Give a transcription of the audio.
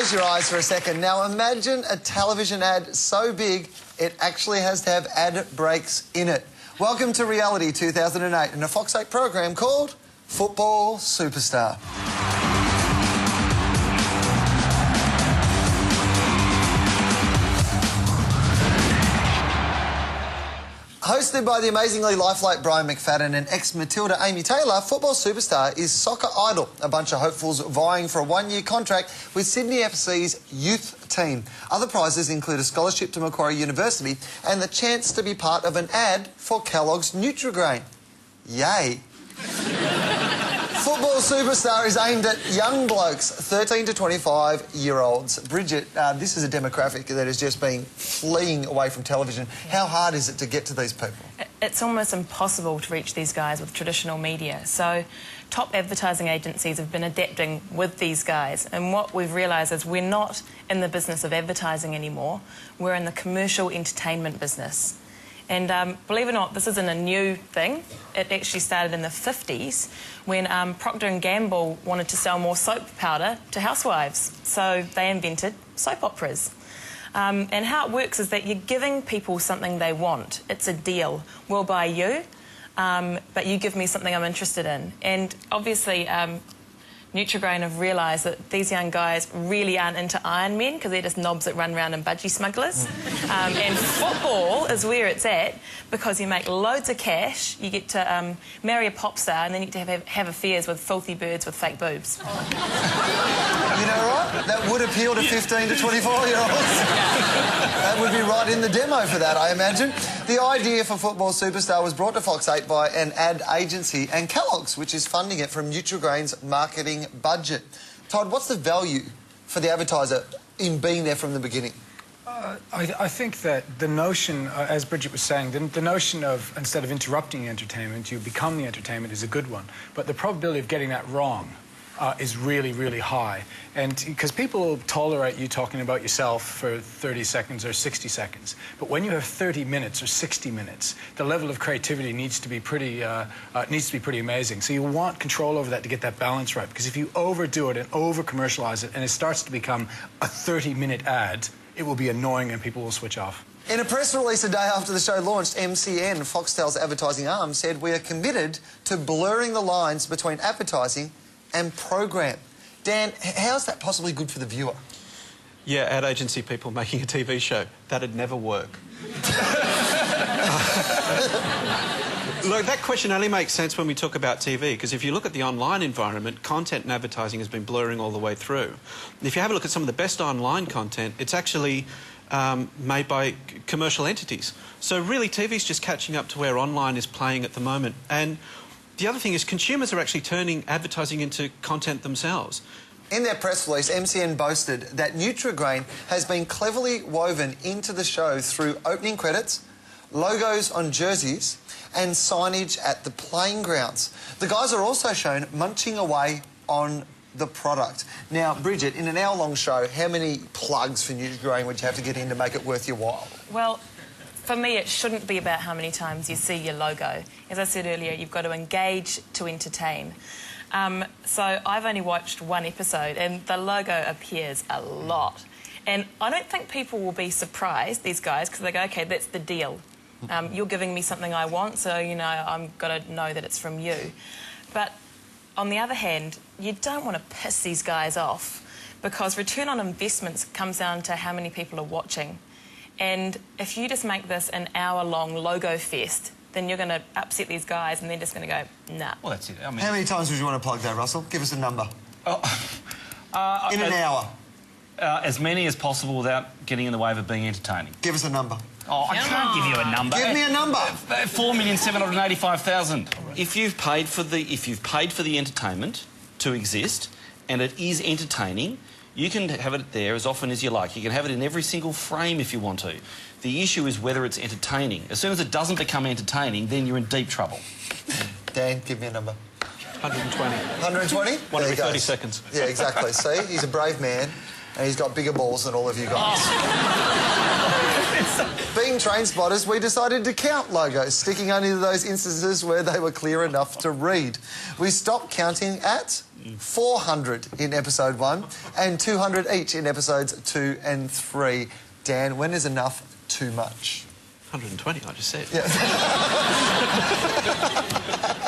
close your eyes for a second. Now imagine a television ad so big it actually has to have ad breaks in it. Welcome to Reality 2008 and a Fox 8 program called Football Superstar. Hosted by the amazingly lifelike Brian McFadden and ex-Matilda Amy Taylor, Football Superstar is Soccer Idol, a bunch of hopefuls vying for a one-year contract with Sydney FC's youth team. Other prizes include a scholarship to Macquarie University and the chance to be part of an ad for Kellogg's Nutri-Grain. Yay! Football Superstar is aimed at young blokes, 13 to 25-year-olds. Bridget, this is a demographic that has just been fleeing away from television. How hard is it to get to these people? It's almost impossible to reach these guys with traditional media. So top advertising agencies have been adapting with these guys. And what we've realised is we're not in the business of advertising anymore. We're in the commercial entertainment business. And believe it or not, this isn't a new thing. It actually started in the 50s when Procter & Gamble wanted to sell more soap powder to housewives. So they invented soap operas. And how it works is that you're giving people something they want. It's a deal. We'll buy you, but you give me something I'm interested in. And obviously, Nutri-Grain have realised that these young guys really aren't into Iron Men because they're just knobs that run around and budgie smugglers. And football is where it's at because you make loads of cash, you get to marry a pop star and then you get to have affairs with filthy birds with fake boobs. You know what? That would appeal to 15 to 24-year-olds. That would be right in the demo for that, I imagine. The idea for Football Superstar was brought to Fox 8 by an ad agency and Kellogg's, which is funding it from Nutri-Grain's marketing budget. Todd, what's the value for the advertiser in being there from the beginning? I think that the notion, as Bridget was saying, the notion of instead of interrupting entertainment, you become the entertainment is a good one. But the probability of getting that wrong is really, really high. And because people tolerate you talking about yourself for 30 seconds or 60 seconds. But when you have 30 minutes or 60 minutes, the level of creativity needs to be pretty amazing. So you want control over that to get that balance right. Because if you overdo it and over-commercialize it and it starts to become a 30-minute ad, it will be annoying and people will switch off. In a press release a day after the show launched, MCN, Foxtel's advertising arm, said we are committed to blurring the lines between advertising and program. Dan, how's that possibly good for the viewer? Yeah, ad agency people making a TV show. That'd never work. Look, that question only makes sense when we talk about TV, because if you look at the online environment, content and advertising has been blurring all the way through. And if you have a look at some of the best online content, it's actually made by commercial entities. So really, TV's just catching up to where online is playing at the moment. And the other thing is consumers are actually turning advertising into content themselves. In their press release, MCN boasted that Nutri-Grain has been cleverly woven into the show through opening credits, logos on jerseys and signage at the playing grounds. The guys are also shown munching away on the product. Now, Bridget, in an hour-long show, how many plugs for Nutri-Grain would you have to get in to make it worth your while? Well, for me, it shouldn't be about how many times you see your logo. As I said earlier, you've got to engage to entertain. So I've only watched one episode and the logo appears a lot. And I don't think people will be surprised, these guys, because they go, OK, that's the deal. You're giving me something I want, so, you know, I've got to know that it's from you. But on the other hand, you don't want to piss these guys off because return on investments comes down to how many people are watching. And if you just make this an hour-long logo fest, then you're going to upset these guys and they're just going to go, nah. Well, that's it. I mean, how many times would you want to plug that, Russell? Give us a number. In an hour. As many as possible without getting in the way of it being entertaining. Give us a number. Oh, I can't give you a number. Give me a number. 4,785,000. If you've paid for the entertainment to exist, and it is entertaining, you can have it there as often as you like. You can have it in every single frame if you want to. The issue is whether it's entertaining. As soon as it doesn't become entertaining, then you're in deep trouble. Dan, give me a number. 120. 120? One every 30 seconds. Yeah, exactly. See, he's a brave man and he's got bigger balls than all of you guys. Being being train spotters, we decided to count logos, sticking only to those instances where they were clear enough to read. We stopped counting at 400 in episode 1 and 200 each in episodes 2 and 3. Dan, when is enough too much? 120, I just said. Yeah.